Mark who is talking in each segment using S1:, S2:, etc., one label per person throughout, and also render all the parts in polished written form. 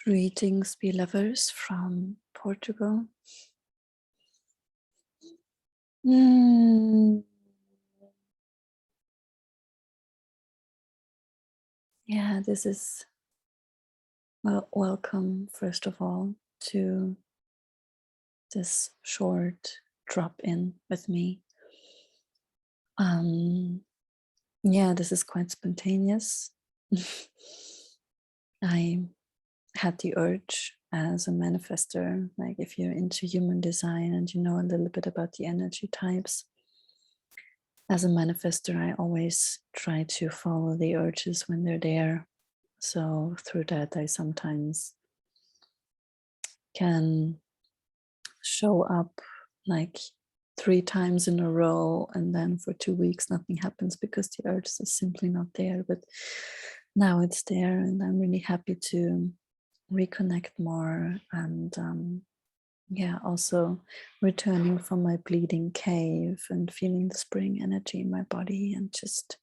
S1: Greetings, beloveds from Portugal. Yeah, this is, well, welcome, first of all, to this short drop-in with me. Yeah, this is quite spontaneous. I had the urge as a manifester, like if you're into human design and you know a little bit about the energy types, as a manifester, I always try to follow the urges when they're there. So through that, I sometimes can show up like 3 times in a row, and then for 2 weeks, nothing happens because the urge is simply not there. But now it's there, and I'm really happy to reconnect more. And yeah, also returning from my bleeding cave and feeling the spring energy in my body, and just,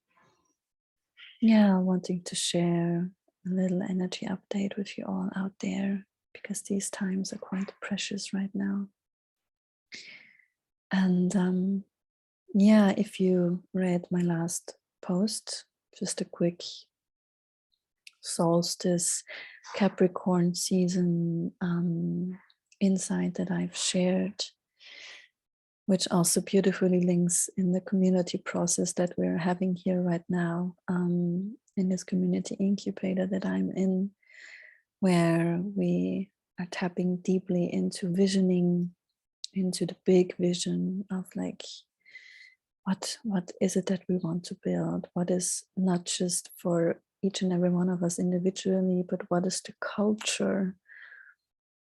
S1: yeah, wanting to share a little energy update with you all out there, because these times are quite precious right now. And yeah, if you read my last post, just a quick solstice Capricorn season insight that I've shared, which also beautifully links in the community process that we're having here right now, in this community incubator that I'm in, where we are tapping deeply into visioning, into the big vision of like, what is it that we want to build? What is not just for each and every one of us individually, but what is the culture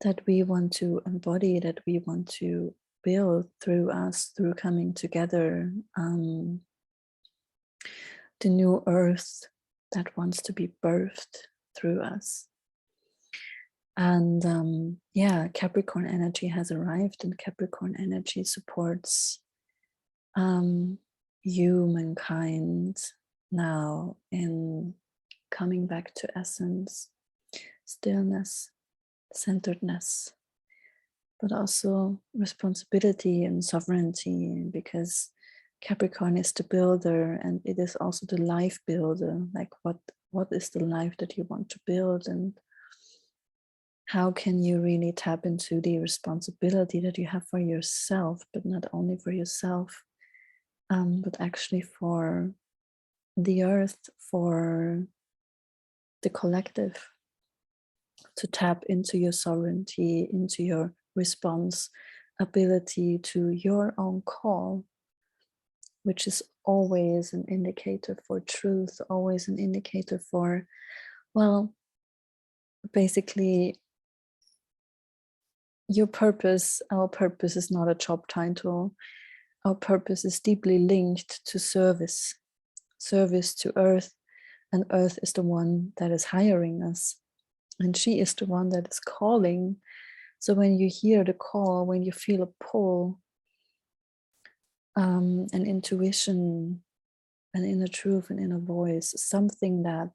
S1: that we want to embody, that we want to build through us, through coming together, the new earth that wants to be birthed through us. And yeah, Capricorn energy has arrived, and Capricorn energy supports humankind now in coming back to essence, stillness, centeredness, but also responsibility and sovereignty, because Capricorn is the builder, and it is also the life builder. Like what is the life that you want to build, and how can you really tap into the responsibility that you have for yourself, but not only for yourself, but actually for the earth, for the collective, to tap into your sovereignty, into your response ability to your own call, which is always an indicator for truth, always an indicator for, well, basically your purpose. Our purpose is not a job title. Our purpose is deeply linked to service to Earth, and Earth is the one that is hiring us, and she is the one that is calling. So when you hear the call, when you feel a pull, an intuition, an inner truth, an inner voice, something that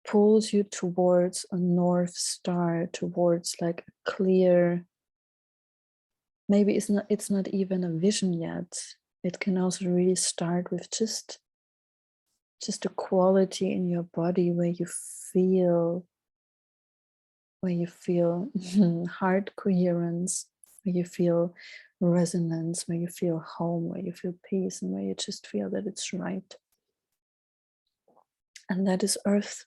S1: pulls you towards a North Star, towards like a clear, maybe it's not even a vision yet. It can also really start with just a quality in your body where you feel heart coherence, where you feel resonance, where you feel home, where you feel peace, and where you just feel that it's right. And that is Earth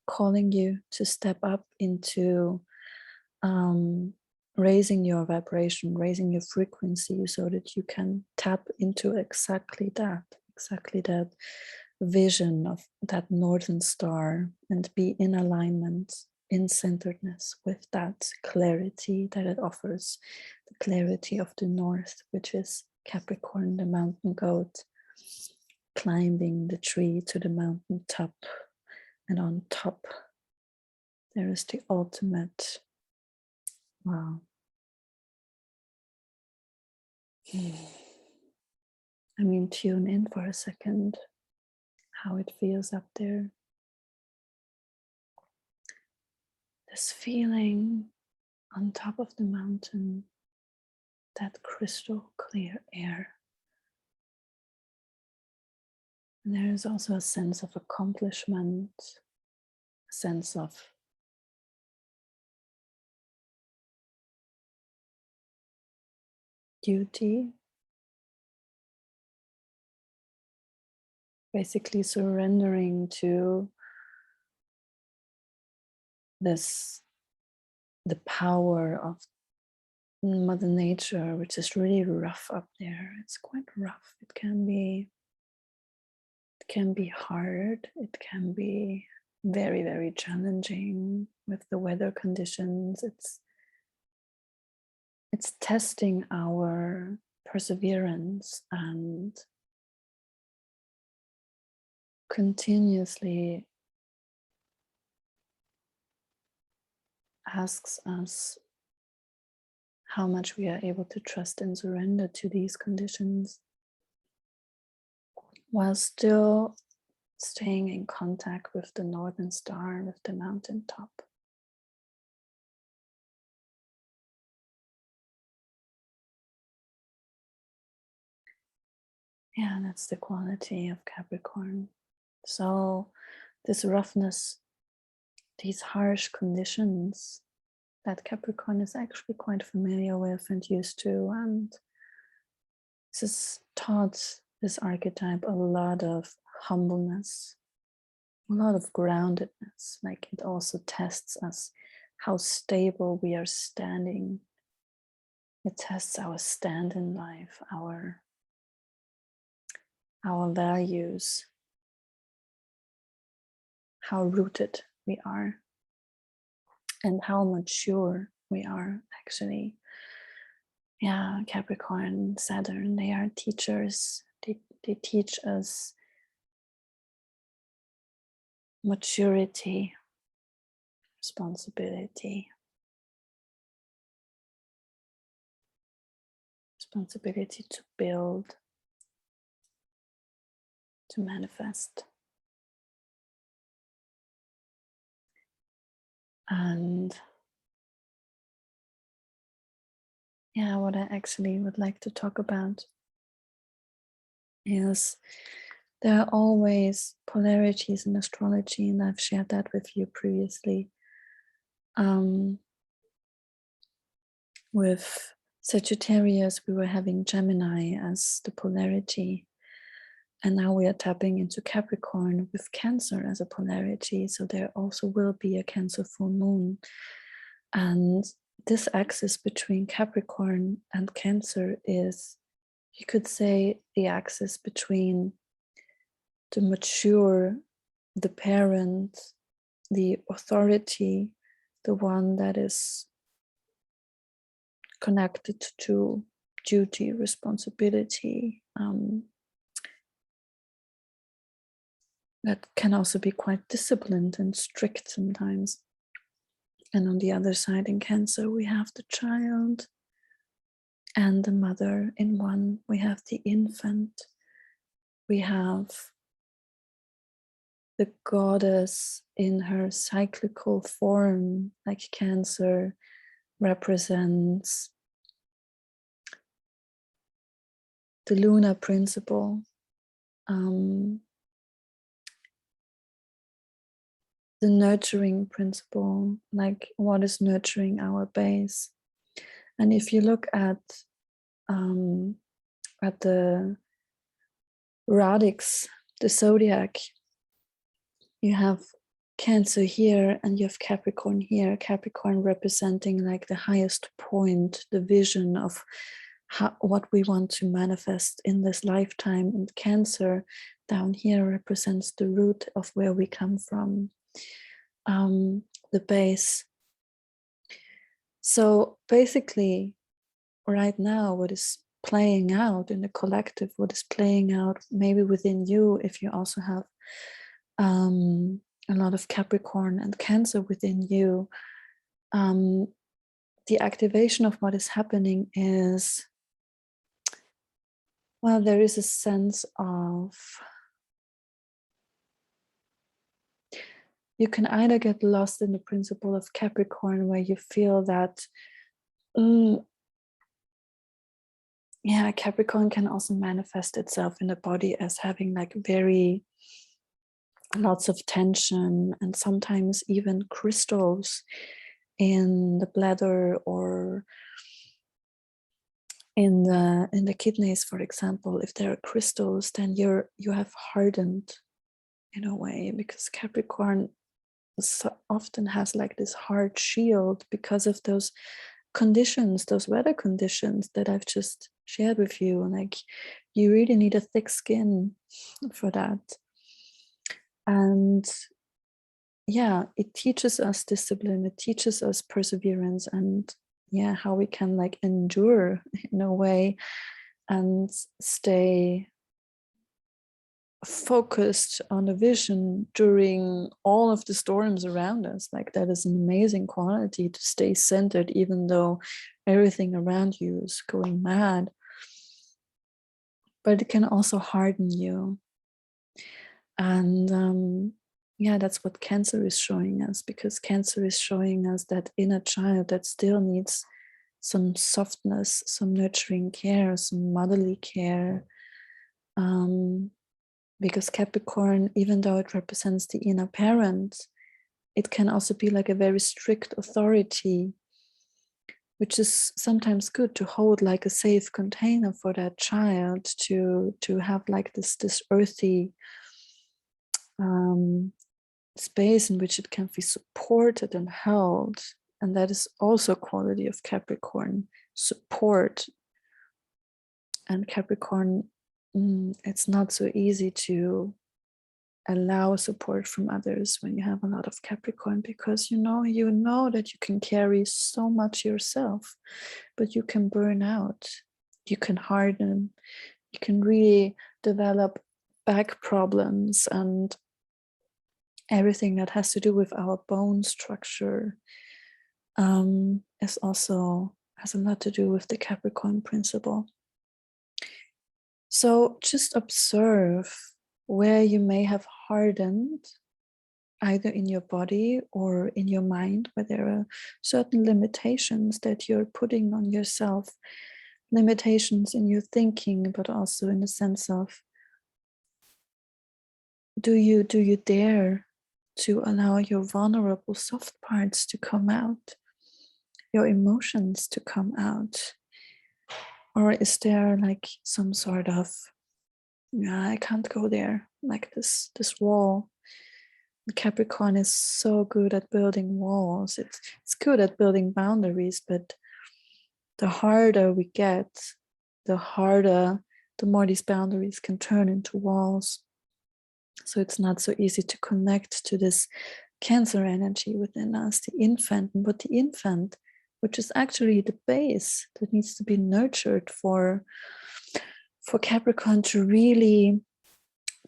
S1: calling you to step up into raising your vibration, raising your frequency, so that you can tap into exactly that vision of that northern star, and be in alignment, in centeredness with that clarity that it offers, the clarity of the north, which is Capricorn, the mountain goat, climbing the tree to the mountain top. And on top, there is the ultimate, wow. I mean, tune in for a second, how it feels up there. this feeling on top of the mountain, that crystal clear air. And there is also a sense of accomplishment, a sense of duty, basically surrendering to the power of Mother Nature, which is really rough up there. It's quite rough. It can be hard. It can be very, very challenging with the weather conditions. It's testing our perseverance and continuously asks us how much we are able to trust and surrender to these conditions while still staying in contact with the northern star, with the mountain top. Yeah, that's the quality of Capricorn. So this roughness, these harsh conditions that Capricorn is actually quite familiar with and used to, and this has taught this archetype a lot of humbleness, a lot of groundedness. Like, it also tests us how stable we are standing. It tests our stand in life, our values, how rooted we are, and how mature we are actually. Yeah, Capricorn, Saturn, they are teachers. They teach us maturity, responsibility to build, to manifest. And yeah, what I actually would like to talk about is there are always polarities in astrology, and I've shared that with you previously. With Sagittarius, we were having Gemini as the polarity, and now we are tapping into Capricorn with Cancer as a polarity. So there also will be a Cancer full moon, and this axis between Capricorn and Cancer is, you could say, the axis between the mature, the parent, the authority, the one that is connected to duty, responsibility, that can also be quite disciplined and strict sometimes. And on the other side, in Cancer, we have the child and the mother in one. We have the infant. We have the goddess in her cyclical form, like Cancer represents the lunar principle, the nurturing principle, like what is nurturing our base. And if you look at the radix, the zodiac, you have Cancer here and you have Capricorn here. Capricorn representing like the highest point, the vision of what we want to manifest in this lifetime, and Cancer down here represents the root of where we come from, the base. So basically, right now, what is playing out in the collective, what is playing out maybe within you, if you also have a lot of Capricorn and Cancer within you, the activation of what is happening is, well, there is a sense of, you can either get lost in the principle of Capricorn, where you feel that, Capricorn can also manifest itself in the body as having like very lots of tension, and sometimes even crystals in the bladder or in the kidneys, for example. If there are crystals, then you have hardened in a way, because Capricorn so often has like this hard shield because of those conditions, those weather conditions that I've just shared with you. Like, you really need a thick skin for that. And it teaches us discipline, it teaches us perseverance, and how we can like endure in a way and stay focused on a vision during all of the storms around us. Like, that is an amazing quality, to stay centered even though everything around you is going mad. But it can also harden you. And that's what Cancer is showing us, because Cancer is showing us that inner child that still needs some softness, some nurturing care, some motherly care. Because Capricorn, even though it represents the inner parent, it can also be like a very strict authority, which is sometimes good to hold like a safe container for that child to have like this earthy space in which it can be supported and held. And that is also a quality of Capricorn, support. And Capricorn, it's not so easy to allow support from others when you have a lot of Capricorn, because you know that you can carry so much yourself, but you can burn out, you can harden, you can really develop back problems, and everything that has to do with our bone structure has a lot to do with the Capricorn principle. So just observe where you may have hardened, either in your body or in your mind, where there are certain limitations that you're putting on yourself, limitations in your thinking, but also in the sense of, do you dare to allow your vulnerable soft parts to come out, your emotions to come out? Or is there like some sort of, I can't go there, like this wall? Capricorn is so good at building walls. It's good at building boundaries, but the harder we get, the more these boundaries can turn into walls. So it's not so easy to connect to this Cancer energy within us, the infant. But the infant, which is actually the base that needs to be nurtured for Capricorn to really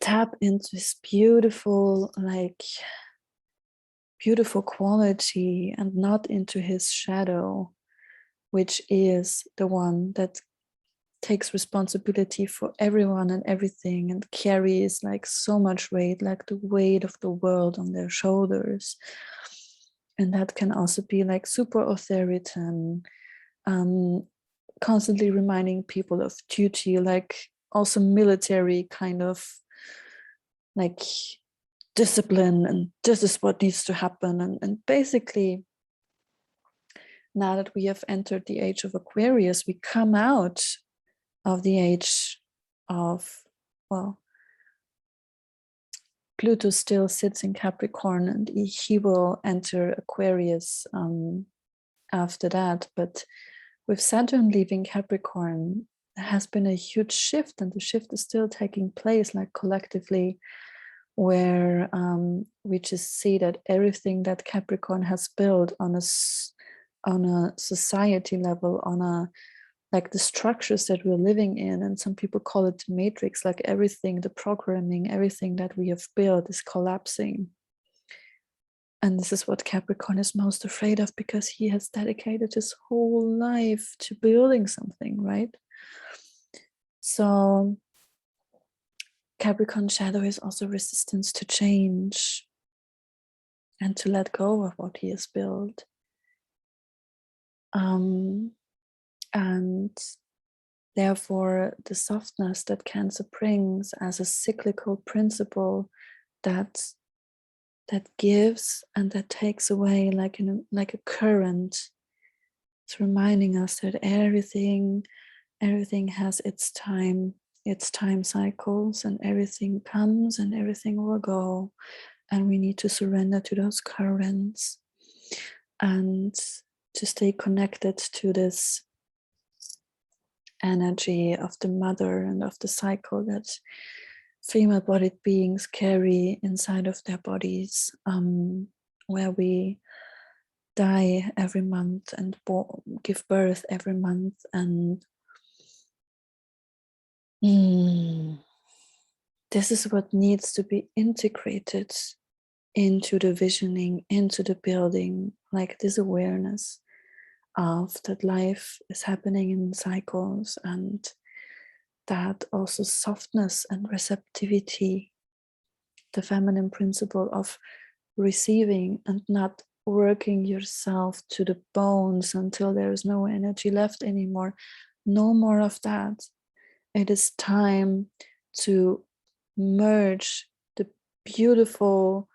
S1: tap into this beautiful quality, and not into his shadow, which is the one that takes responsibility for everyone and everything, and carries like so much weight, like the weight of the world on their shoulders. And that can also be like super authoritarian, constantly reminding people of duty, like also military kind of like discipline, and this is what needs to happen. And basically, now that we have entered the age of Aquarius, we come out of the age of, Pluto still sits in Capricorn, and he will enter Aquarius after that. But with Saturn leaving Capricorn, there has been a huge shift, and the shift is still taking place, like collectively, where we just see that everything that Capricorn has built on a society level, on like the structures that we're living in, and some people call it the matrix, like everything, the programming, everything that we have built is collapsing. And this is what Capricorn is most afraid of, because he has dedicated his whole life to building something, right? So Capricorn shadow is also resistance to change. and to let go of what he has built. And therefore, the softness that Cancer brings as a cyclical principle that gives and that takes away, like a current. It's reminding us that everything has its time cycles, and everything comes and everything will go, and we need to surrender to those currents and to stay connected to this energy of the mother and of the cycle that female-bodied beings carry inside of their bodies, where we die every month and give birth every month, and this is what needs to be integrated into the visioning, into the building, like this awareness of that life is happening in cycles, and that also softness and receptivity, the feminine principle of receiving and not working yourself to the bones until there is no energy left anymore. No more of that. It is time to merge the beautiful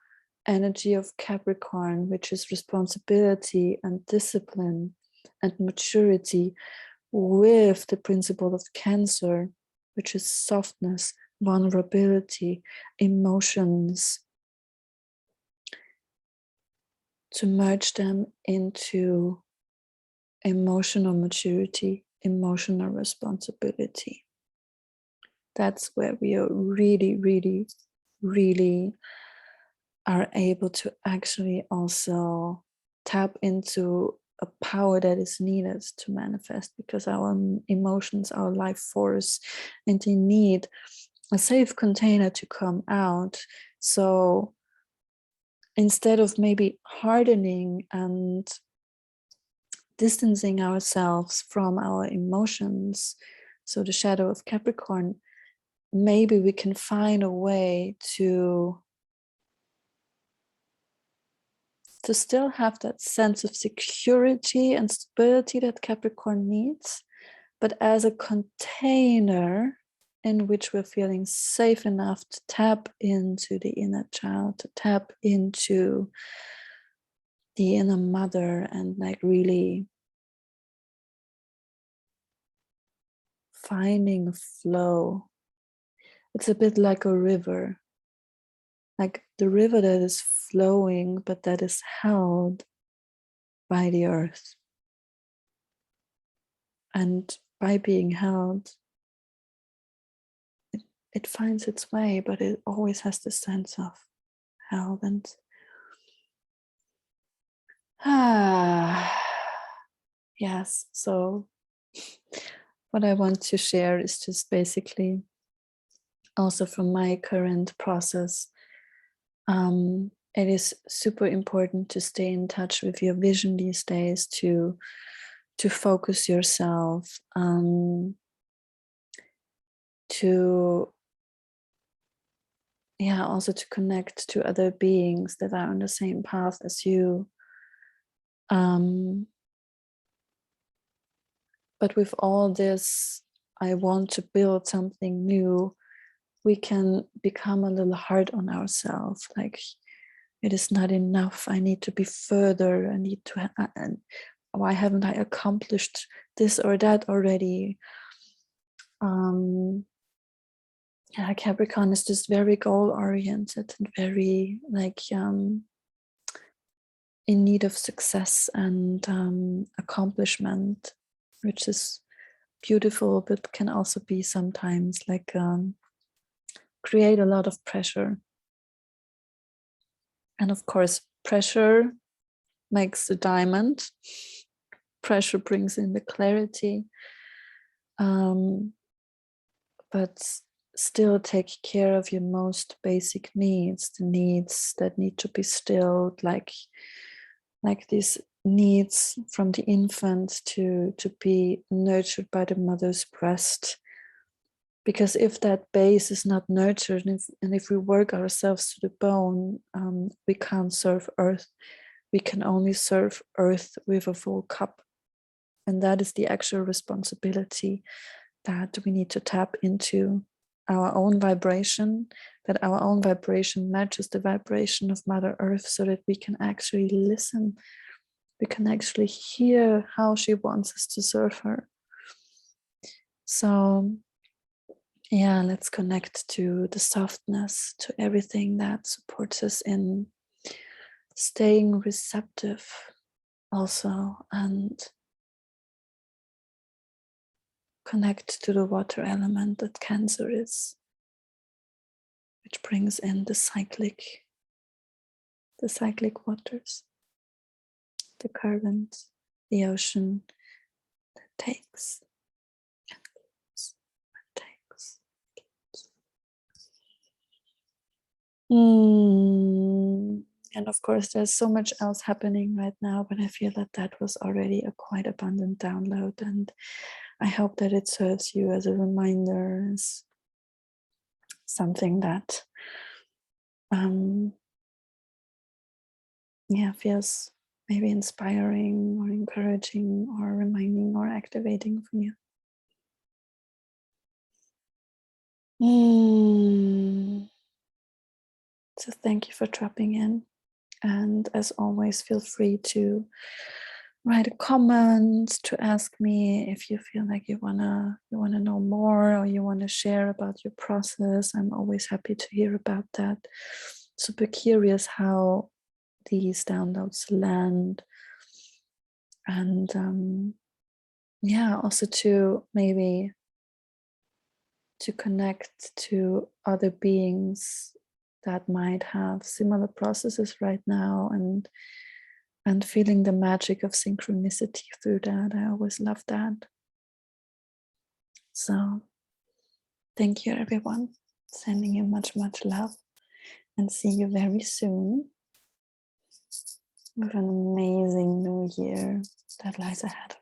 S1: energy of Capricorn, which is responsibility and discipline and maturity, with the principle of Cancer, which is softness, vulnerability, emotions, to merge them into emotional maturity, emotional responsibility. That's where we are really, really, really are able to actually also tap into a power that is needed to manifest, because our emotions, our life force, and they need a safe container to come out. So instead of maybe hardening and distancing ourselves from our emotions, so the shadow of Capricorn, maybe we can find a way to still have that sense of security and stability that Capricorn needs, but as a container in which we're feeling safe enough to tap into the inner child, to tap into the inner mother, and like really finding a flow. It's a bit like a river, like the river that is flowing, but that is held by the earth. And by being held, it finds its way, but it always has the sense of held. And yes, so what I want to share is just basically also from my current process. It is super important to stay in touch with your vision these days, to focus yourself, to also to connect to other beings that are on the same path as you. But with all this, I want to build something new. We can become a little hard on ourselves, like it is not enough. I need to be further. I need to, why haven't I accomplished this or that already? Capricorn is just very goal oriented and very like in need of success and accomplishment, which is beautiful, but can also be sometimes like create a lot of pressure. And of course, pressure makes the diamond. Pressure brings in the clarity. But still take care of your most basic needs, the needs that need to be stilled, like these needs from the infant to be nurtured by the mother's breast, Because if that base is not nurtured, and if we work ourselves to the bone, we can't serve Earth. We can only serve Earth with a full cup. And that is the actual responsibility, that we need to tap into our own vibration, that our own vibration matches the vibration of Mother Earth, so that we can actually listen. We can actually hear how she wants us to serve her. So yeah, let's connect to the softness, to everything that supports us in staying receptive also, and connect to the water element that Cancer is, which brings in the cyclic waters, the current, the ocean that takes and gives and takes. And of course, there's so much else happening right now, but I feel that that was already a quite abundant download, and I hope that it serves you as a reminder, as something that feels maybe inspiring or encouraging or reminding or activating for you. So thank you for dropping in, and as always, feel free to write a comment, to ask me if you feel like you wanna know more, or you want to share about your process. I'm always happy to hear about that. Super curious how these downloads land, and also to maybe to connect to other beings that might have similar processes right now, and feeling the magic of synchronicity through that. I always love that. So thank you, everyone. Sending you much love, and see you very soon with an amazing new year that lies ahead of